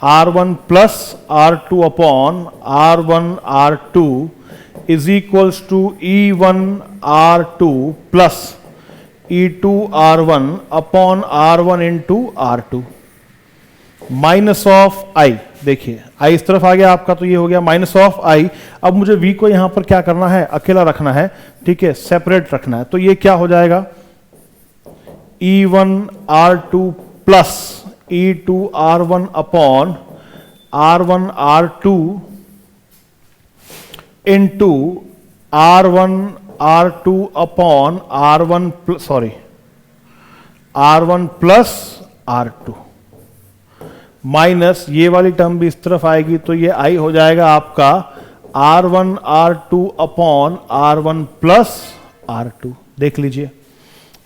R1 plus R2 upon R1 R2 is equals to E1 R2 plus E2 R1 upon R1 into R2 minus of I। देखिए I इस तरफ आ गया आपका, तो ये हो गया माइनस ऑफ I। अब मुझे V को यहां पर क्या करना है, अकेला रखना है, ठीक है, सेपरेट रखना है। तो ये क्या हो जाएगा, E1 R2 plus E2 R1 upon R1 R2 into R1 R2 upon R1 sorry R1 plus R2 minus ये वाली टर्म भी इस तरफ आएगी तो ये I हो जाएगा आपका R1 R2 upon R1 plus R2। देख लीजिए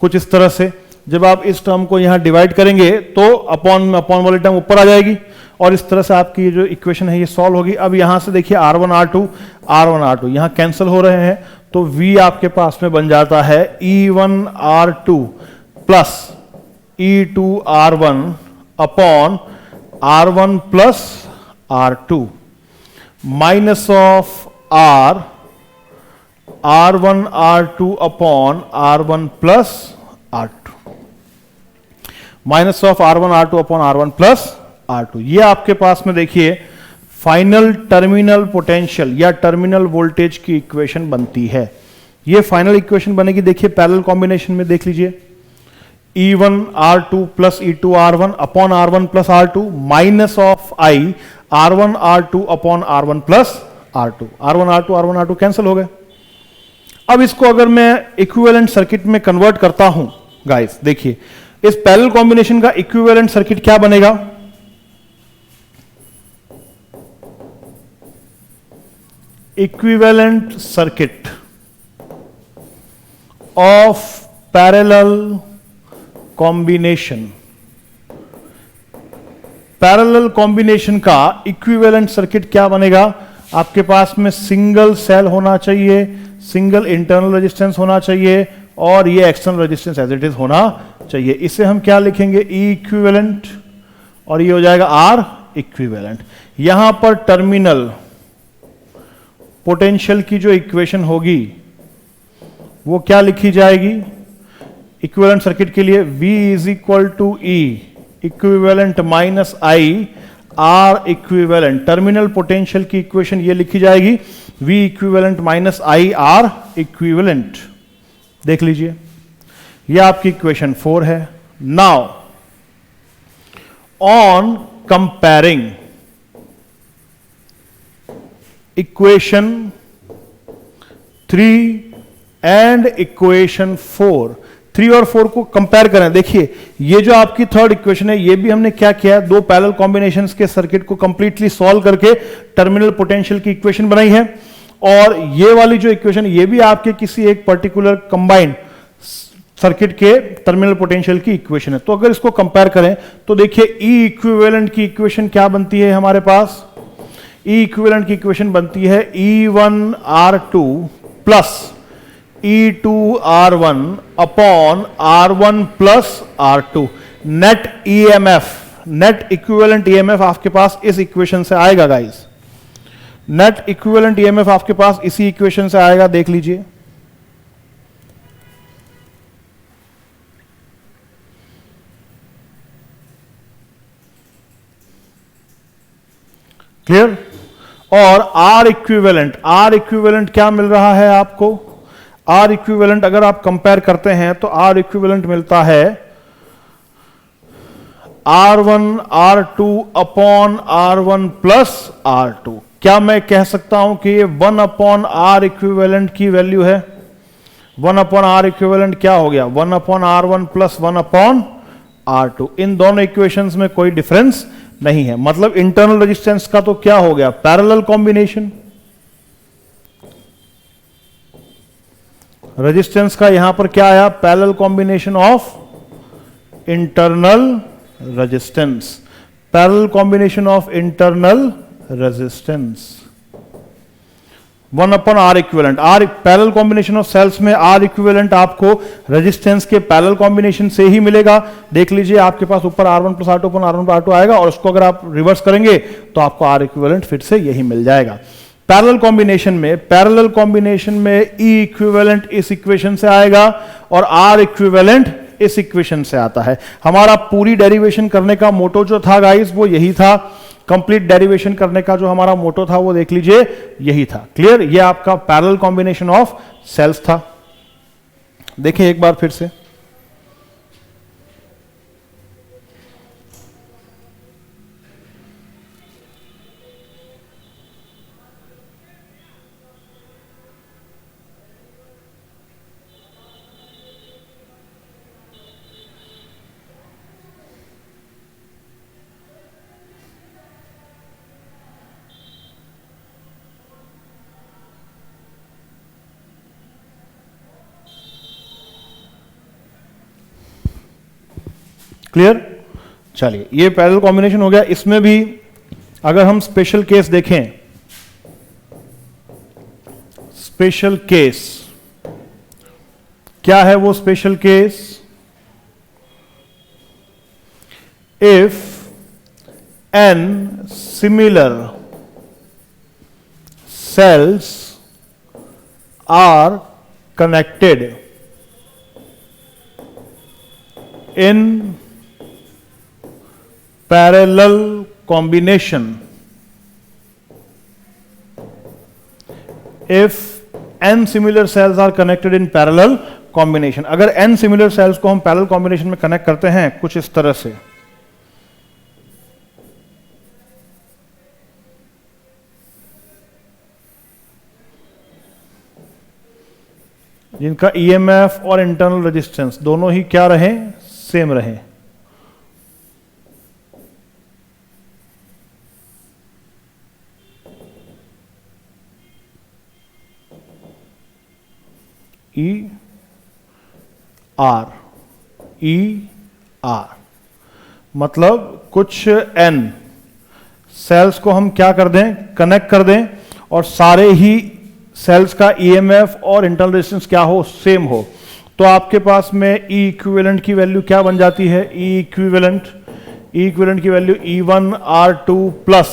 कुछ इस तरह से। जब आप इस टर्म को यहां डिवाइड करेंगे तो अपॉन वाली टर्म ऊपर आ जाएगी और इस तरह से आपकी ये जो इक्वेशन है ये सॉल्व होगी। अब यहां से देखिए R1 R2 यहां कैंसिल हो रहे हैं तो V आपके पास में बन जाता है E1 R2 plus E2 R1 upon R1 plus R2 minus of R R1 R2 upon R1 plus R2, minus of R1 R2 upon R1 plus R2। ये आपके पास में देखिए फाइनल टर्मिनल पोटेंशियल या टर्मिनल वोल्टेज की इक्वेशन बनती है। ये फाइनल इक्वेशन बनेगी, देखिए पैरेलल कॉम्बिनेशन में देख लीजिए, E1 R2 plus E2 R1 upon R1 plus R2 minus of I R1 R2 upon R1 plus R2। R1 R2 R1 R2 cancel हो गए। अब इसको अगर मैं इक्विवेलेंट सर्किट में कन्वर्ट करता हूं गाइस, देखिए इस पैरेलल कॉम्बिनेशन का इक्विवेलेंट सर्किट क्या बनेगा, equivalent circuit of parallel combination. Parallel combination का इक्विवेलेंट सर्किट क्या बनेगा, आपके पास में सिंगल सेल होना चाहिए, सिंगल इंटरनल रेजिस्टेंस होना चाहिए और ये external resistance as it is होना चाहिए। इसे हम क्या लिखेंगे, ई इक्विवेलेंट, और ये हो जाएगा आर इक्विवेलेंट। यहां पर टर्मिनल पोटेंशियल की जो इक्वेशन होगी वो क्या लिखी जाएगी इक्विवेलेंट सर्किट के लिए, V is equal to E equivalent minus I R equivalent. Terminal potential की इक्वेशन ये लिखी जाएगी V equivalent minus I R equivalent. देख लीजिए ये आपकी इक्वेशन 4 है। Now on comparing equation 3 and equation 4, 3 और 4 को कंपेयर करें। देखिए ये जो आपकी थर्ड इक्वेशन है, ये भी हमने क्या किया, दो पैरेलल कॉम्बिनेशंस के सर्किट को कंप्लीटली सॉल्व करके टर्मिनल पोटेंशियल की इक्वेशन बनाई है। और ये वाली जो इक्वेशन, ये भी आपके किसी एक पर्टिकुलर कंबाइंड सर्किट के टर्मिनल पोटेंशियल की इक्वेशन है। तो अगर इसको कंपेयर करें तो देखिए ई इक्विवेलेंट की इक्वेशन क्या बनती है हमारे पास, ई इक्विवेलेंट की इक्वेशन बनती है E1 R2 plus E2 R1 upon R1 plus R2। Net EMF, net equivalent EMF आपके पास इस इक्वेशन से आएगा गाइस, नेट इक्विवेलेंट EMF आपके पास इसी इक्वेशन से आएगा, देख लीजिए। क्लियर। और आर इक्विवेलेंट क्या मिल रहा है आपको, आर इक्विवेलेंट अगर आप कंपेयर करते हैं तो आर इक्विवेलेंट मिलता है R1 R2 upon R1 plus R2। क्या मैं कह सकता हूं कि ये 1 अपॉन आर इक्विवेलेंट की वैल्यू है, 1 अपॉन आर इक्विवेलेंट क्या हो गया, 1 upon R1 plus 1 upon R2। इन दोनों इक्वेशंस में कोई डिफरेंस नहीं है, मतलब इंटरनल रेजिस्टेंस का तो क्या हो गया, पैरेलल कॉम्बिनेशन। रेजिस्टेंस का यहां पर क्या आया, parallel combination of internal resistance, parallel combination of internal resistance. 1 upon R equivalent, R parallel combination of cells में आर इक्विवेलेंट आपको रेजिस्टेंस के पैरेलल कॉम्बिनेशन से ही मिलेगा। देख लीजिए आपके पास ऊपर R1 plus R2 upon R1 plus R2 आएगा और उसको अगर आप रिवर्स करेंगे तो आपको आर इक्विवेलेंट फिर से यही मिल जाएगा। पैरेलल कॉम्बिनेशन में ई इक्विवेलेंट इस इक्वेशन से आएगा और आर इक्विवेलेंट इस इक्वेशन से आता है। हमारा पूरी डेरिवेशन करने का मोटो जो था गाइस वो यही था, कंप्लीट डेरिवेशन करने का जो हमारा मोटो था वो देख लीजिए यही था। क्लियर, ये आपका पैरेलल कॉम्बिनेशन ऑफ सेल्स था। देखिए एक बार फिर से, क्लियर। चलिए ये पैरेलल कॉम्बिनेशन हो गया। इसमें भी अगर हम स्पेशल केस देखें, स्पेशल केस क्या है वो special case, if n similar cells are connected in parallel combination if n similar cells are connected in parallel combination. अगर n सिमिलर सेल्स को हम पैरेलल कॉम्बिनेशन में कनेक्ट करते हैं कुछ इस तरह से, जिनका ईएमएफ और इंटरनल रेजिस्टेंस दोनों ही क्या रहे, सेम रहे, ई आर मतलब कुछ n सेल्स को हम क्या कर दें, कनेक्ट कर दें, और सारे ही सेल्स का ईएमएफ और इंटरनल रेजिस्टेंस क्या हो, सेम हो, तो आपके पास में ई इक्विवेलेंट की वैल्यू क्या बन जाती है, ई इक्विवेलेंट की value E1R2 plus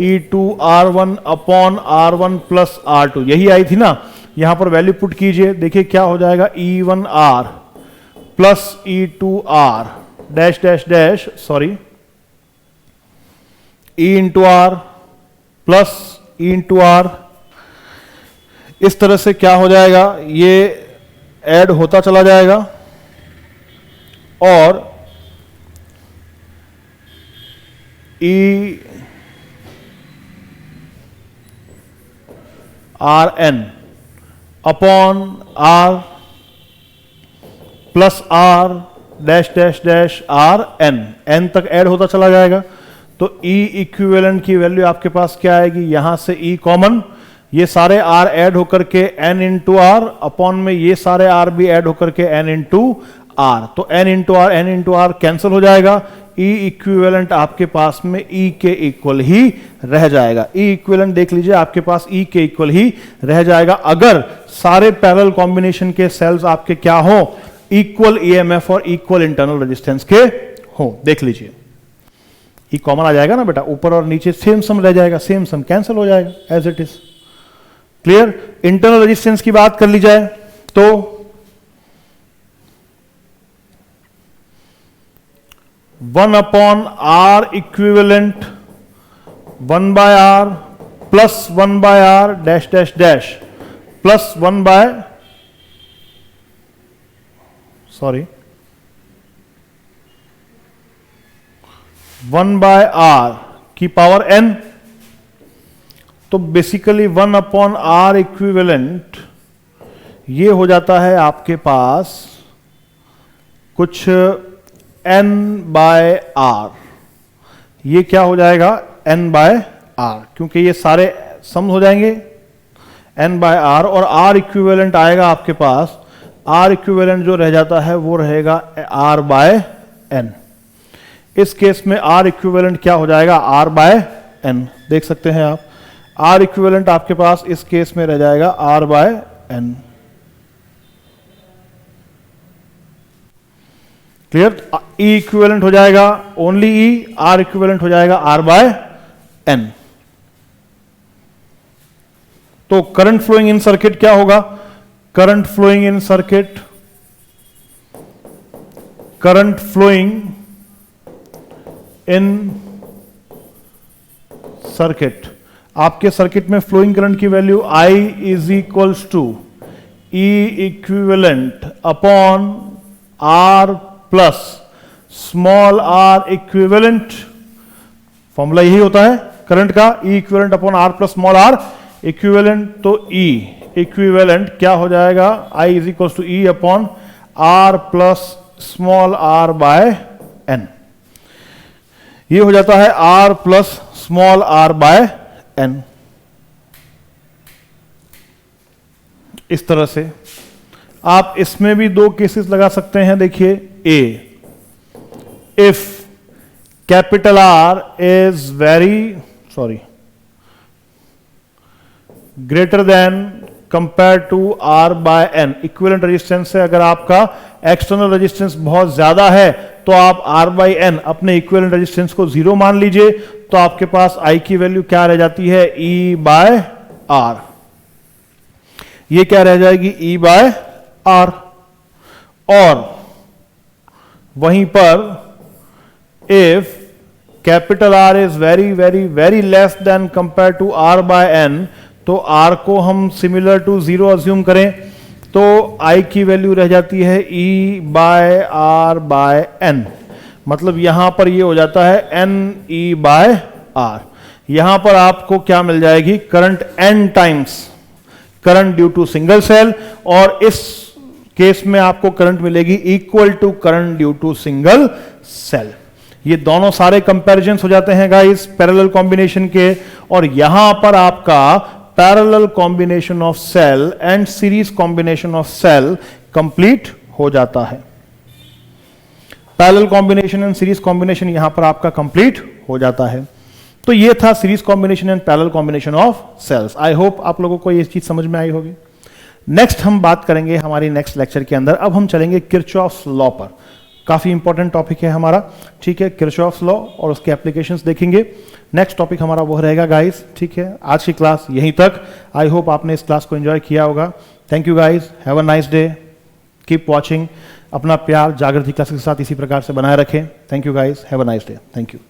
E2R1 upon R1 plus R2, यही आई थी ना। यहां पर वैल्यू पुट कीजिए, देखिए क्या हो जाएगा, E1R plus E2R dash dash dash sorry E into R plus E into R. इस तरह से क्या हो जाएगा, ये ऐड होता चला जाएगा और E R N upon R plus R dash dash dash R N तक ऐड होता चला जाएगा। तो E इक्विवेलेंट की वैल्यू आपके पास क्या आएगी, यहां से E कॉमन, ये सारे R ऐड होकर के N इंटू आर अपॉन में ये सारे R भी ऐड होकर के N इंटू आर, तो N इंटू आर कैंसिल हो जाएगा। E इक्विवेलेंट आपके पास में E के इक्वल ही रह जाएगा। E इक्विवेलेंट देख लीजिए आपके पास E के इक्वल ही रह जाएगा अगर सारे पैरेलल कॉम्बिनेशन के सेल्स आपके क्या हो, इक्वल ईएमएफ और इक्वल इंटरनल रेजिस्टेंस के हो। देख लीजिए E कॉमन आ जाएगा ना बेटा, ऊपर और नीचे सेम सम रह जाएगा, सेम सम कैंसिल हो जाएगा as it is. Clear. Internal resistance की बात कर ली जाए तो 1 upon R equivalent 1 by R plus 1 by R dash dash dash plus 1 by 1 by R की पावर n। तो बेसिकली 1 अपॉन आर इक्विवेलेंट ये हो जाता है आपके पास कुछ n बाय आर, ये क्या हो जाएगा n बाय आर, क्योंकि ये सारे सम हो जाएंगे n बाय आर, और r इक्विवेलेंट आएगा आपके पास, r इक्विवेलेंट जो रह जाता है वो रहेगा r बाय n। इस केस में r इक्विवेलेंट क्या हो जाएगा, r बाय n। देख सकते हैं आप, R इक्विवेलेंट आपके पास इस केस में रह जाएगा R by n। Clear. E equivalent हो जाएगा ओनली E, R इक्विवेलेंट हो जाएगा R बाय n। तो करंट फ्लोइंग इन सर्किट क्या होगा, current flowing in circuit, current flowing in circuit, आपके सर्किट में फ्लोइंग करंट की value I is equals to E equivalent upon R plus small r equivalent. Formula यही होता है करंट का, E equivalent upon R plus small r equivalent. तो E इक्विवेलेंट क्या हो जाएगा, I is equals to E upon R plus small r by n। ये हो जाता है R plus small r by n। इस तरह से आप इसमें भी दो केसेस लगा सकते हैं। देखिए A, if capital R is greater than compare to R by n, equivalent resistance से अगर आपका एक्सटर्नल रेजिस्टेंस बहुत ज्यादा है तो आप R बाई n अपने इक्विवेलेंट रेजिस्टेंस को 0 मान लीजिए, तो आपके पास I की वैल्यू क्या रह जाती है, E बाय R। ये क्या रह जाएगी, E बाय आर। और वहीं पर if capital R is very very very less than compare to R by N, तो R को हम सिमिलर टू 0 अज्यूम करें तो I की वैल्यू रह जाती है E by R by N। मतलब यहां पर ये हो जाता है N E बाय R। यहां पर आपको क्या मिल जाएगी, current N times current due to single cell, और इस केस में आपको करंट मिलेगी equal to current due to single cell. ये दोनों सारे कंपैरिजंस हो जाते हैं गाइस पैरेलल कॉम्बिनेशन के, और यहां पर आपका parallel combination of cell and series combination of cell complete हो जाता है। Parallel combination and series combination यहां पर आपका कंप्लीट हो जाता है। तो ये था series combination and parallel combination of cells. I hope आप लोगों को ये चीज समझ में आई होगी। नेक्स्ट हम बात करेंगे हमारी नेक्स्ट लेक्चर के अंदर, अब हम चलेंगे किरचॉफ्स लॉ पर। काफी इंपॉर्टेंट टॉपिक है हमारा, ठीक है, किरचॉफ्स लॉ और उसके एप्लीकेशंस देखेंगे। नेक्स्ट टॉपिक हमारा वो रहेगा गाइस, ठीक है। आज की क्लास यहीं तक। आई होप आपने इस क्लास को एंजॉय किया होगा। Thank you guys, have a nice day, keep watching. अपना प्यार जागृति क्लासेस के साथ इसी प्रकार से बनाए रखें। Thank you guys, have a nice day, thank you.